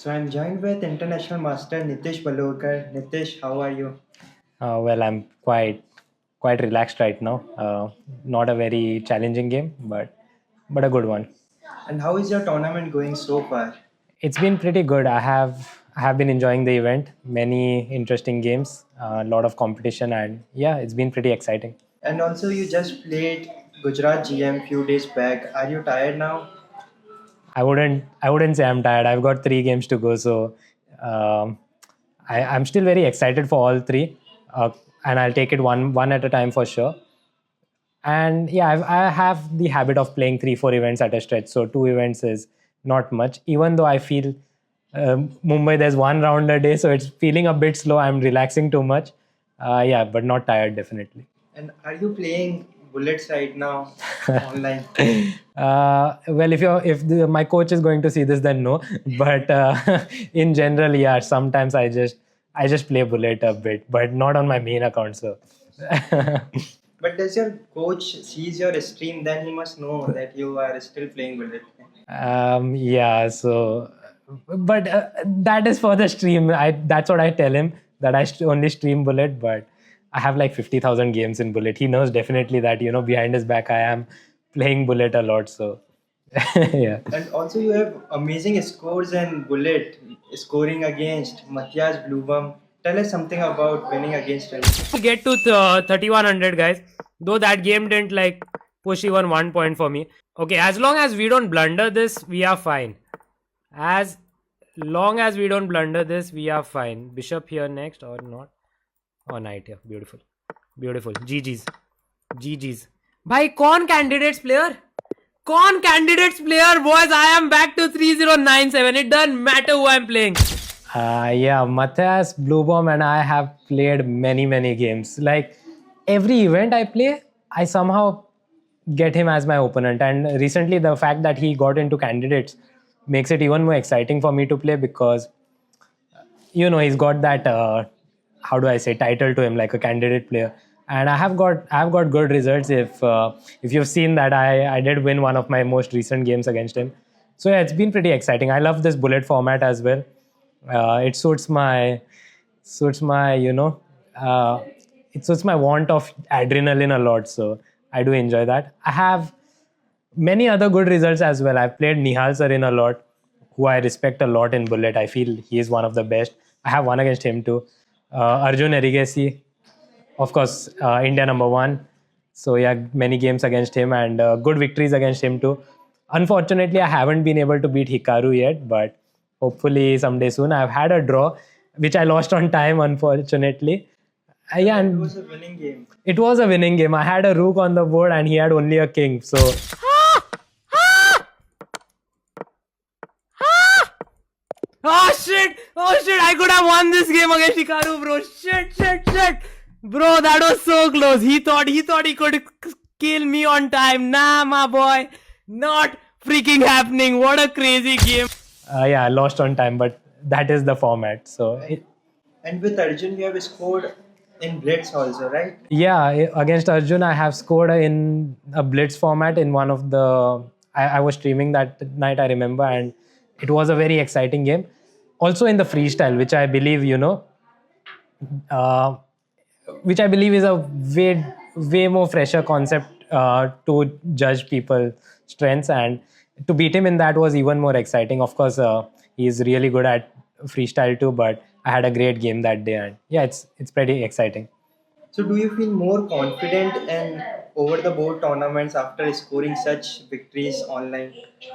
So I'm joined with International Master Nitish Balurkar. Nitish, how are you? Well, I'm quite relaxed right now. Not a very challenging game, but a good one. And how is your tournament going so far? It's been pretty good. I have been enjoying the event. Many interesting games, a lot of competition, and yeah, it's been pretty exciting. And also, you just played Gujarat GM few days back. Are you tired now? I wouldn't say I'm tired. I've got 3 games to go, so um, I'm still very excited for all three, and I'll take it one at a time for sure. And yeah, I have the habit of playing 3 4 events at a stretch, so 2 events is not much, even though I feel Mumbai there's one round a day, so it's feeling a bit slow. I'm relaxing too much. Yeah, but not tired, definitely. And are you playing bullets right now online? Well, if my coach is going to see this, then no. But in general, yeah, sometimes I just play bullet a bit, but not on my main account. So But does your coach sees your stream? Then he must know that you are still playing bullet. yeah, so but that is for the stream. That's what I tell him, that only stream bullet, but I have like 50,000 games in bullet. He knows definitely that, behind his back I am playing bullet a lot. So yeah. And also, you have amazing scores in bullet, scoring against Matthias Bluebaum. Tell us something about winning against him. Get to 3100, guys, though that game didn't like push even 1 point for me. Okay, as long as we don't blunder this, we are fine. As long as we don't blunder this, we are fine. Bishop here next or not? Oh, knight here. Beautiful. Beautiful. GG's. GG's. Bhai, कौन candidates player? कौन candidates player? Boys, I am back to 3097. It doesn't matter who I'm playing. Yeah, Matthias, Bluebaum, and I have played many games. Like every event I play, I somehow get him as my opponent. And recently, the fact that he got into candidates makes it even more exciting for me to play, because he's got that how do I say, title to him, like a candidate player. And I've got good results. If you've seen that, I did win one of my most recent games against him. So yeah, it's been pretty exciting. I love this bullet format as well. It suits my uh, it suits my want of adrenaline a lot. So I do enjoy that. I have many other good results as well. I've played Nihal Sarin a lot, who I respect a lot in bullet. I feel he is one of the best. I have won against him too. Arjun, Erigaisi, of course, India number one. So yeah, many games against him, and good victories against him too. Unfortunately, I haven't been able to beat Hikaru yet, but hopefully someday soon. I've had a draw, which I lost on time, unfortunately. Yeah, It and was a winning game. it was a winning game. I had a rook on the board and he had only a king. So oh shit! Oh shit! I could have won this game against Hikaru, bro. Shit! Bro, that was so close. He thought he could kill me on time. Nah, my boy. Not freaking happening. What a crazy game. Yeah, I lost on time, but that is the format. So And with Arjun, you have scored in Blitz also, right? yeah, against Arjun, I have scored in a blitz format in one of the. I was streaming that night, I remember, and it was a very exciting game. Also in the freestyle, uh, which I believe is a way more fresher concept to judge people's strengths, and to beat him in that was even more exciting. Of course, he's really good at freestyle too, but I had a great game that day, and yeah, it's pretty exciting. So, do you feel more confident in over the board tournaments after scoring such victories online?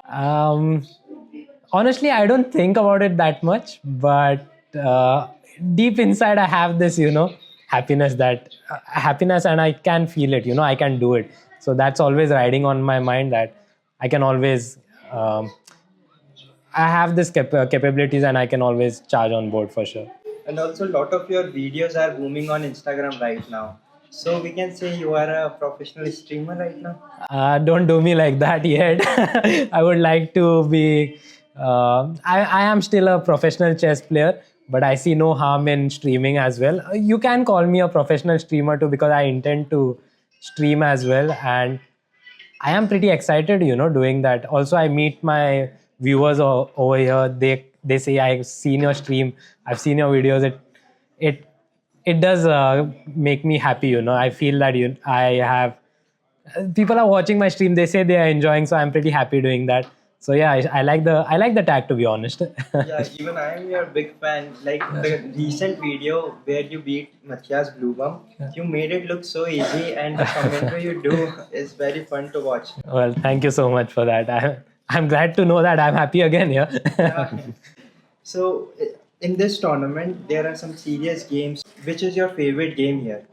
Um, Honestly, I don't think about it that much, but deep inside, I have this, happiness, and I can feel it. I can do it. So that's always riding on my mind, that I can always. I have this capabilities, and I can always charge on board for sure. And also, a lot of your videos are booming on Instagram right now. So, we can say you are a professional streamer right now. Don't do me like that yet. I would like to be. I am still a professional chess player, but I see no harm in streaming as well. You can call me a professional streamer too, because I intend to stream as well, and I am pretty excited, doing that. Also, I meet my viewers over here. they say I've seen your stream, I've seen your videos. It it does make me happy. I feel that I have people are watching my stream. They say they are enjoying, so I'm pretty happy doing that. So yeah, I like the tag, to be honest. Yeah, even I am your big fan. Like the recent video where you beat Matthias Bluebaum, you made it look so easy, and the commentary you do is very fun to watch. Well, thank you so much for that. I'm glad to know that I'm happy again here. Yeah. So, in this tournament, there are some serious games. Which is your favorite game here?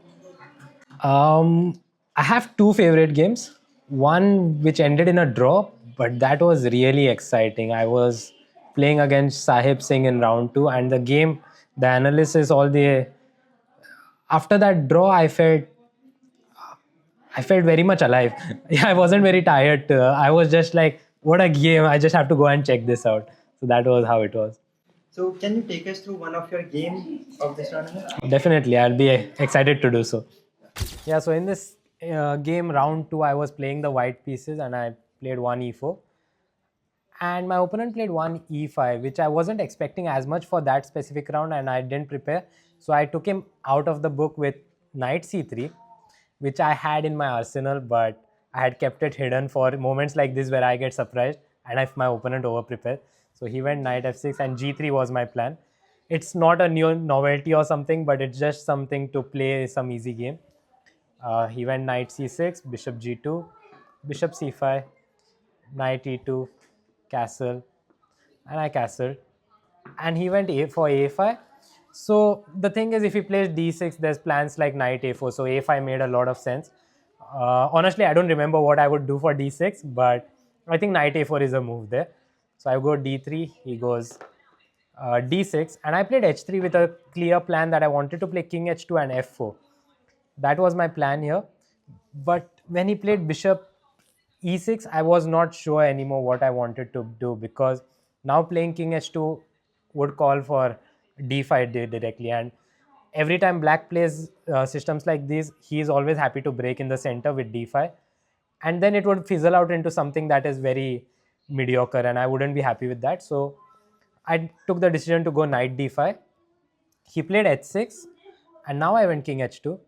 I have two favorite games. One which ended in a draw, but that was really exciting. I was playing against Sahib Singh in round two, and the game, the analysis, all the after that draw, I felt very much alive. Yeah, I wasn't very tired. I was just like, what a game! I just have to go and check this out. So that was how it was. So, can you take us through one of your games of this tournament? Definitely, I'll be excited to do so. Yeah, so in this game round two, I was playing the white pieces and I played one e4. And my opponent played one e5, which I wasn't expecting as much for that specific round and I didn't prepare. So I took him out of the book with knight c3, which I had in my arsenal, but I had kept it hidden for moments like this where I get surprised and if my opponent over prepared. So he went knight f6 and g3 was my plan. It's not a new novelty or something, but it's just something to play some easy game. He went knight c6, bishop g2, bishop c5, knight e2, castle, and I castled. And he went for a5. So the thing is, if he plays d6, there's plans like knight a4. So a5 made a lot of sense. Honestly, I don't remember what I would do for d6, but I think knight a4 is a move there. So I go d3, he goes d6, and I played h3 with a clear plan that I wanted to play king h2 and f4. That was my plan here. But when he played bishop e6, I was not sure anymore what I wanted to do, because now playing king h2 would call for d5 directly. And every time black plays systems like these, he is always happy to break in the center with d5. And then it would fizzle out into something that is very mediocre, and I wouldn't be happy with that. So I took the decision to go knight d5. He played h6, and now I went king h2,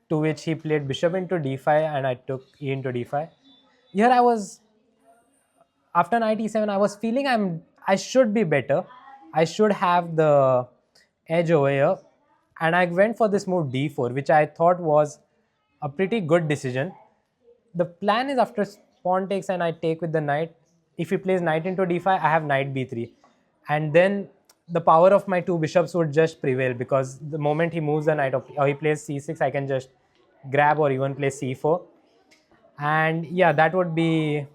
to which he played bishop into d5 and I took e into d5. Here I was, after knight e7, I was feeling I should be better. I should have the edge over here. And I went for this move d4, which I thought was a pretty good decision. The plan is, after pawn takes and I take with the knight, if he plays knight into d5, I have knight b3. And then the power of my two bishops would just prevail, because the moment he moves the knight or he plays c6, I can just grab or even play c4. And that would be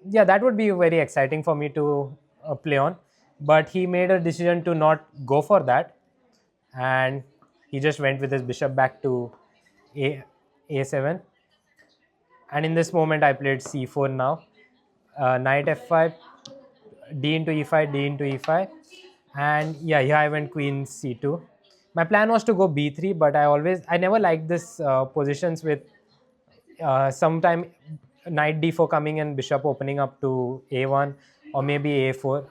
very exciting for me to play on. But he made a decision to not go for that, and he just went with his bishop back to a7. And in this moment I played c4 now. Knight f5, d into e5, d into e5, and here I went queen c2. My plan was to go b3, but I never liked this positions with sometime knight d4 coming and bishop opening up to a1 or maybe a4.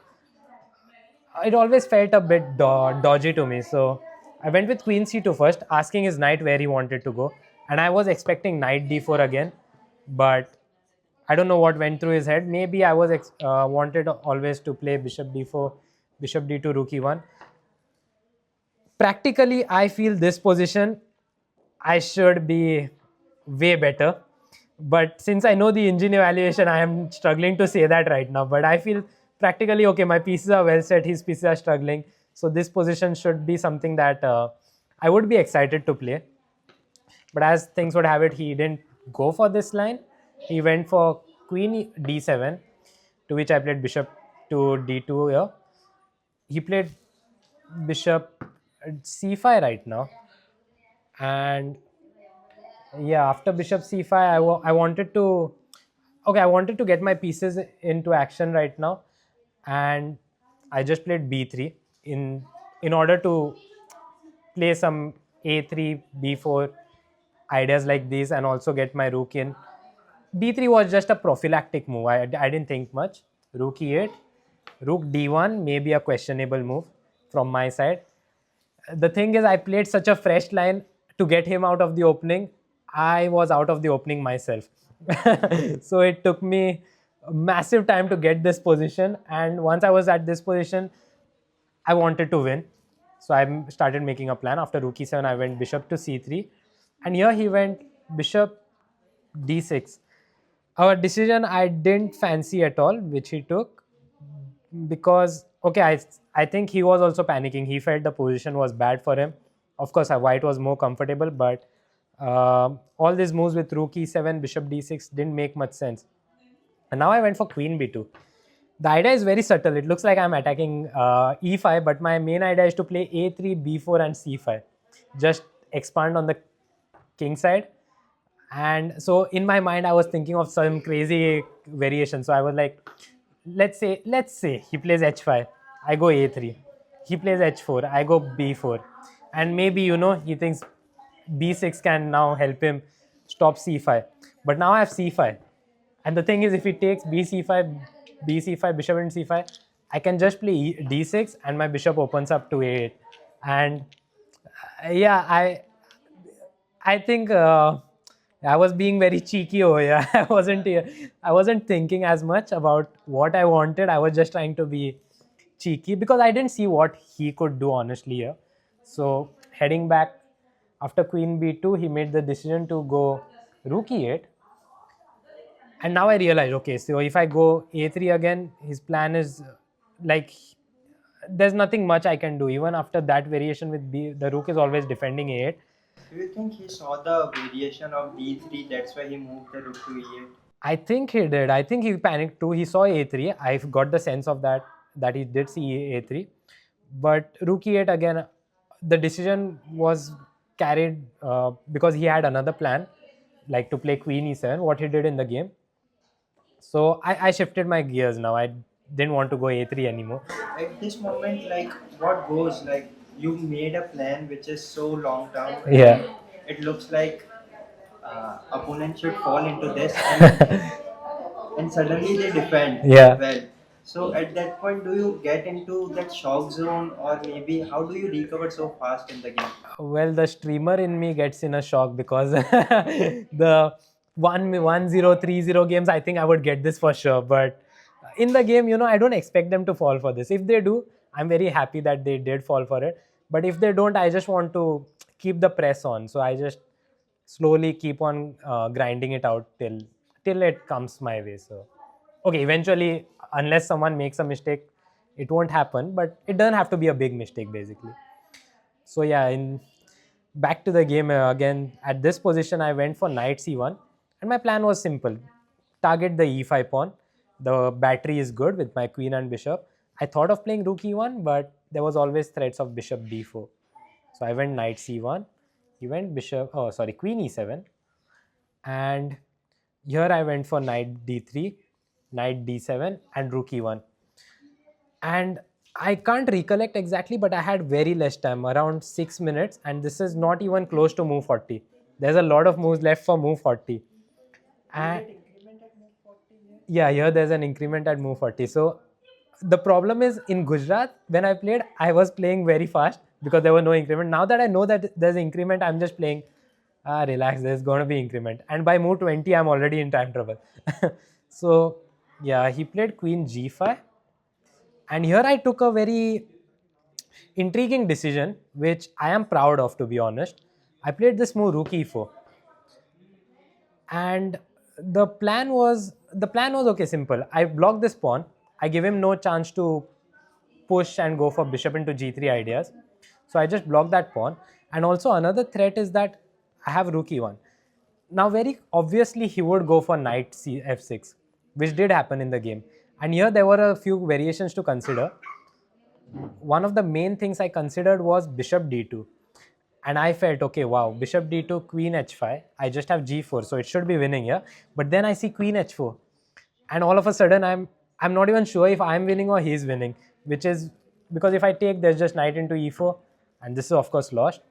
It always felt a bit dodgy to me. So I went with queen c2 first, asking his knight where he wanted to go. And I was expecting knight d4 again, but I don't know what went through his head. Maybe I was wanted always to play bishop d4, bishop d2, rook e1. Practically, I feel this position, I should be way better. But since I know the engine evaluation, I am struggling to say that right now. But I feel practically okay. My pieces are well set. His pieces are struggling. So this position should be something that I would be excited to play. But as things would have it, he didn't go for this line. He went for queen d7, to which I played bishop to d2 here. He played bishop c5 right now. And after bishop c5, I wanted to get my pieces into action right now, and I just played b3 in order to play some a3, b4 ideas like these, and also get my rook in. d3 was just a prophylactic move. I didn't think much. Rook e8, Rook d1 may be a questionable move from my side. The thing is, I played such a fresh line to get him out of the opening. I was out of the opening myself. So it took me a massive time to get this position. And once I was at this position, I wanted to win. So I started making a plan. After rook e7, I went bishop to c3. And here he went bishop d6. Our decision I didn't fancy at all, which he took, because okay, I think he was also panicking. He felt the position was bad for him. Of course, white was more comfortable, but all these moves with rook e7, bishop d6 didn't make much sense. And now I went for queen b2. The idea is very subtle. It looks like I'm attacking e5, but my main idea is to play a3, b4, and c5. Just expand on the king side. And so in my mind, I was thinking of some crazy variation. So I was like, let's say he plays h5, I go a3. He plays h4, I go b4. And maybe, he thinks b6 can now help him stop c5. But now I have c5. And the thing is, if he takes b c5, bishop and c5, I can just play d6 and my bishop opens up to a8. And yeah, I think I was being very cheeky over here. I wasn't thinking as much about what I wanted. I was just trying to be cheeky because I didn't see what he could do honestly here. So heading back after queen b2, he made the decision to go rook e8. And now I realize, okay, so if I go a3 again, his plan is like there's nothing much I can do. Even after that variation with b, the rook is always defending a8. Do you think he saw the variation of d3? That's why he moved the rook to e8. I think he did. I think he panicked too. He saw a3. I got the sense of that he did see a3. But rook e8 again, the decision was carried because he had another plan, like to play queen e7, what he did in the game. So I shifted my gears now. I didn't want to go a3 anymore. At this moment, like what goes, like you made a plan which is so long term. Yeah. It looks like opponent should fall into this, and suddenly they defend Yeah. well. So at that point, do you get into that shock zone, or maybe how do you recover so fast in the game? Well, the streamer in me gets in a shock because the 1-0, 3-0 games, I think I would get this for sure. But in the game, I don't expect them to fall for this. If they do, I'm very happy that they did fall for it. But if they don't, I just want to keep the press on. So I just slowly keep on grinding it out till it comes my way. So okay, eventually, unless someone makes a mistake, it won't happen. But it doesn't have to be a big mistake, basically. So yeah, back to the game again. At this position, I went for knight c1, and my plan was simple: target the e5 pawn. The battery is good with my queen and bishop. I thought of playing rook e1, but there was always threats of bishop d4. So I went knight c1. He went queen e7, and here I went for knight d3, knight d7, and rook e1. And I can't recollect exactly, but I had very less time, around 6 minutes, and this is not even close to move 40. There's a lot of moves left for move 40. And yeah, here there's an increment at move 40. So the problem is in Gujarat, when I played, I was playing very fast because there were no increment. Now that I know that there's increment, I'm just playing, relax, there's going to be increment. And by move 20, I'm already in time trouble. So yeah, he played queen g5. And here I took a very intriguing decision, which I am proud of, to be honest. I played this move rook e4. And the plan was okay, simple. I block this pawn. I give him no chance to push and go for bishop into g3 ideas. So I just block that pawn. And also another threat is that I have rook e1. Now very obviously he would go for knight f6, which did happen in the game. And here there were a few variations to consider. One of the main things I considered was bishop d2. And I felt, okay, wow, bishop d2, queen h5. I just have g4, so it should be winning here. But then I see queen h4. And all of a sudden, I'm not even sure if I'm winning or he's winning. Which is, because if I take, there's just knight into e4. And this is, of course, lost.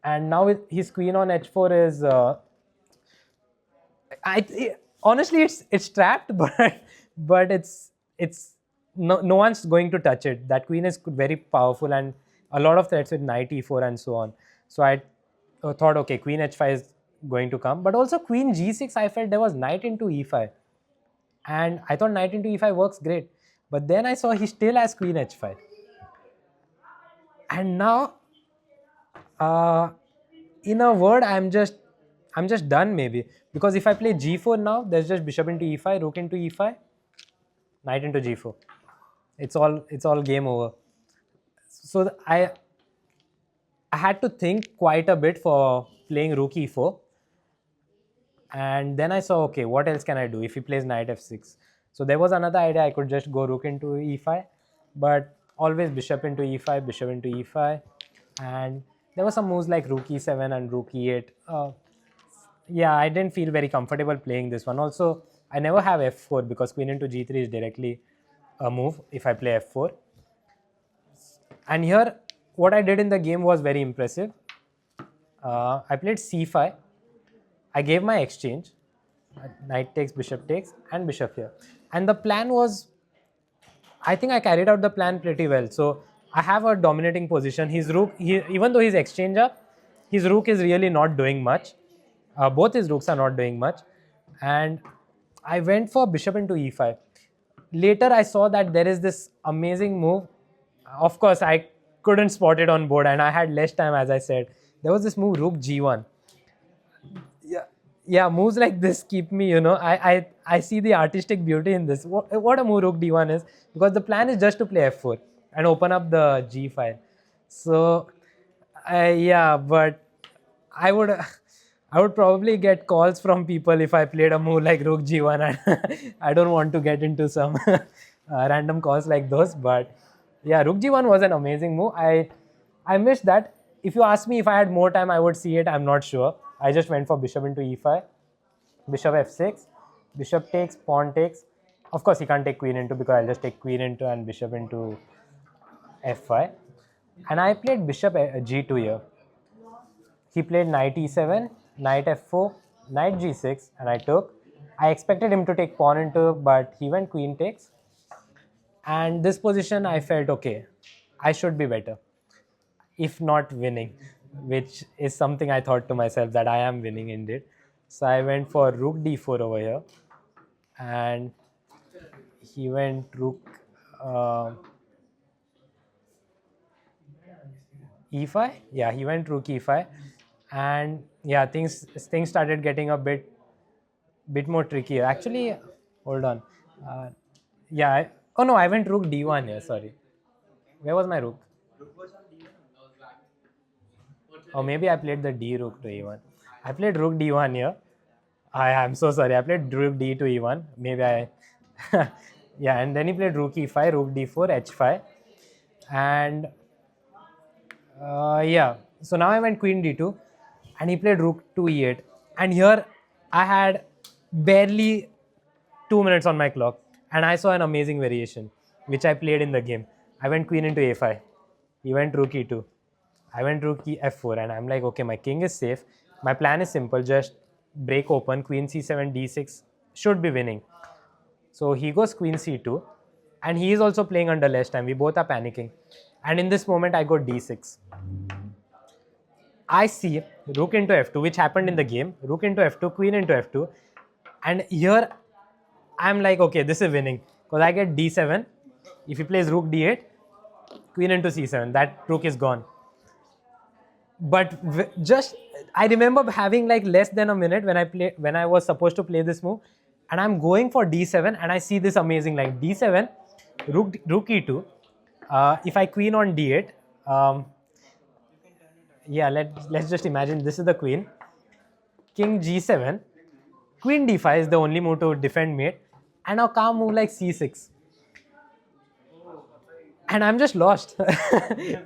And now with his queen on h4 is... honestly, it's trapped, but it's no one's going to touch it. That queen is very powerful, and a lot of threats with knight e4 and so on. So I thought, okay, queen h5 is going to come, but also queen g6. I felt there was knight into e5, and I thought knight into e5 works great. But then I saw he still has queen h5, and now, in a word, I'm just done maybe, because if I play g4 now, there's just bishop into e5, rook into e5, knight into g4. It's all game over. So I had to think quite a bit for playing rook e4, and then I saw, okay, what else can I do if he plays knight f6? So there was another idea. I could just go rook into e5, but always bishop into e5, bishop into e5, and there were some moves like rook e7 and rook e8. Yeah, I didn't feel very comfortable playing this one. Also, I never have f4 because queen into g3 is directly a move if I play f4. And here, what I did in the game was very impressive. I played c5. I gave my exchange. Knight takes, and bishop here. And the plan was, I think I carried out the plan pretty well. So I have a dominating position. His rook, even though he's exchange up, his rook is really not doing much. Both his rooks are not doing much. And I went for bishop into e5. Later, I saw that there is this amazing move. Of course, I couldn't spot it on board, and I had less time, as I said. There was this move, rook g1. Yeah, moves like this keep me, I see the artistic beauty in this. What a move rook d1 is, because the plan is just to play f4 and open up the g file. So, yeah, but I would probably get calls from people if I played a move like rook g1, and I don't want to get into some random calls like those. But yeah, rook g1 was an amazing move. I missed that. If you ask me if I had more time, I would see it. I'm not sure. I just went for bishop into e5, bishop f6, bishop takes, pawn takes. Of course, he can't take queen into, because I'll just take queen into and bishop into f5. And I played bishop g2 here. He played knight e7, knight f4, knight g6, and I took. I expected him to take pawn into, but he went queen takes. And this position, I felt, okay, I should be better, if not winning, which is something I thought to myself that I am winning indeed. So I went for rook d4 over here, and he went rook e5. Yeah, he went rook e5, and yeah, things started getting a bit more tricky. Actually, hold on. Oh no, I went rook d1 here. Sorry, where was my rook? Or maybe I played the d rook to e1. I played rook d1 here. I am so sorry. I played rook d to e1. Maybe I... yeah, and then he played rook e5, rook d4, h5. And yeah, so now I went queen d2, and he played rook to e8. And here I had barely 2 minutes on my clock, and I saw an amazing variation, which I played in the game. I went queen into a5. He went rook e2. I went rook f4, and I'm like, okay, my king is safe. My plan is simple, just break open, queen c7, d6, should be winning. So he goes queen c2, and he is also playing under less time. We both are panicking. And in this moment, I go d6. I see rook into f2, which happened in the game. Rook into f2, queen into f2. And here, I'm like, okay, this is winning, because I get d7. If he plays rook d8, queen into c7, that rook is gone. But just, I remember having like less than a minute when I was supposed to play this move, and I'm going for d7, and I see this amazing, like d7, rook e2. If I queen on d8, yeah, let's just imagine this is the queen. King g7, queen d5 is the only move to defend mate, and now calm move like c6. And I'm just lost.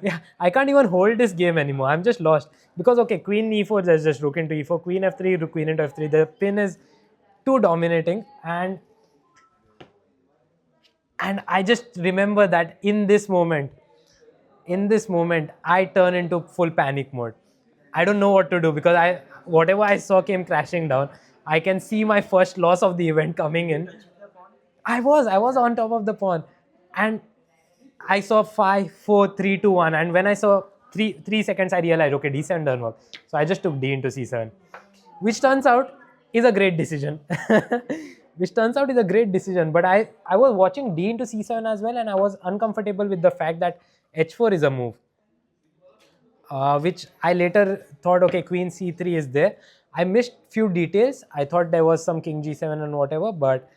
Yeah, I can't even hold this game anymore. I'm just lost. Because, okay, queen e4, there's just rook into e4, queen f3, rook queen into f3. The pin is too dominating. And I just remember that in this moment, I turn into full panic mode. I don't know what to do, because whatever I saw came crashing down. I can see my first loss of the event coming in. I was on top of the pawn. And I saw 5, 4, 3, 2, 1. And when I saw 3 seconds, I realized, okay, D7 doesn't work. So I just took D into C7, which turns out is a great decision. But I was watching D into C7 as well, and I was uncomfortable with the fact that H4 is a move, which I later thought, okay, Queen C3 is there. I missed few details. I thought there was some King G7 and whatever, but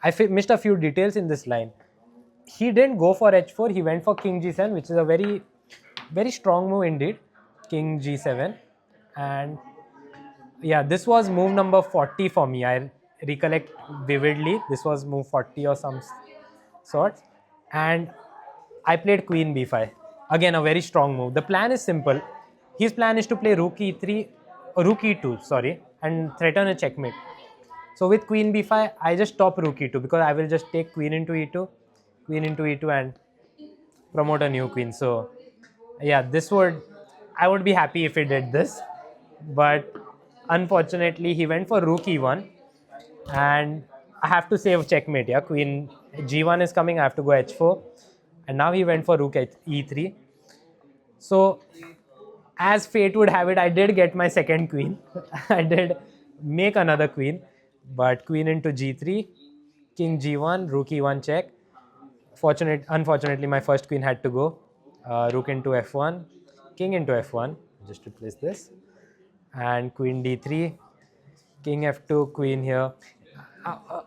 I missed a few details in this line. He didn't go for H4. He went for King G7, which is a very, very strong move indeed. King G7, and yeah, this was move number 40 for me. I recollect vividly. This was move 40 or some sort, and I played Queen B5. Again, a very strong move. The plan is simple. His plan is to play Rook E3, or Rook E2, sorry, and threaten a checkmate. So with Queen B5, I just stop Rook E2 because I will just take Queen into E2, and promote a new queen. So yeah, I would be happy if he did this, but unfortunately he went for Rook E1, and I have to save checkmate. Yeah, Queen G1 is coming. I have to go H4, and now he went for Rook E3. So as fate would have it, I did get my second queen. I did make another queen, but Queen into G3, King G1, Rook E1 check. Unfortunately, my first queen had to go. Rook into F1, King into F1. Just replace this, and Queen D3, King F2, Queen here.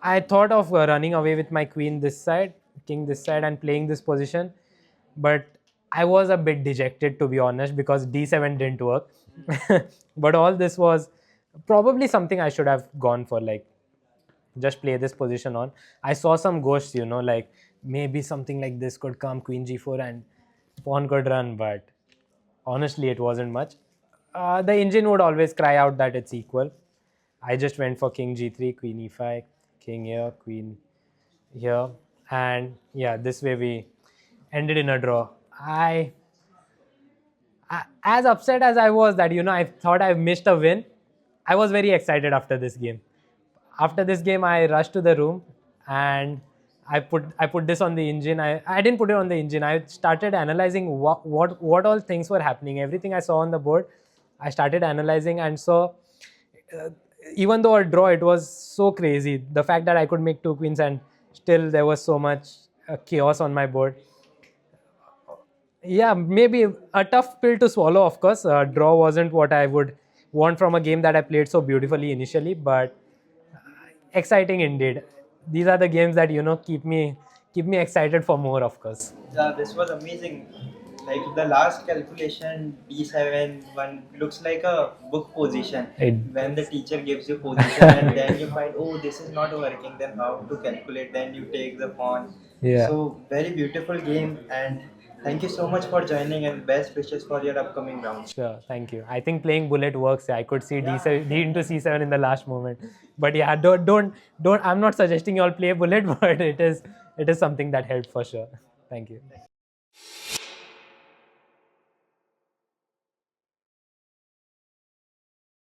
I thought of running away with my queen this side, king this side, and playing this position, but I was a bit dejected, to be honest, because D7 didn't work. But all this was probably something I should have gone for, like just play this position on. I saw some ghosts, like maybe something like this could come, Queen G4, and pawn could run, but honestly, it wasn't much. The engine would always cry out that it's equal. I just went for King G3, Queen E5, King here, Queen here, and yeah, this way we ended in a draw. As upset as I was that I thought I missed a win, I was very excited after this game. After this game, I rushed to the room and I put this on the engine. I didn't put it on the engine. I started analyzing what all things were happening. Everything I saw on the board, I started analyzing and saw. Even though a draw, it was so crazy. The fact that I could make two queens and still there was so much chaos on my board. Yeah, maybe a tough pill to swallow, of course. Draw wasn't what I would want from a game that I played so beautifully initially, but exciting indeed. These are the games that keep me excited for more, of course. Yeah, this was amazing. Like the last calculation, D7 one looks like a book position. When the teacher gives you position and then you find, oh, this is not working, then how to calculate, then you take the pawn. Yeah. So very beautiful game, and thank you so much for joining, and best wishes for your upcoming rounds. Sure, thank you. I think playing bullet works. I could see D7, D into C7 in the last moment. But yeah, don't. I'm not suggesting you all play bullet, but it is something that helped for sure. Thank you.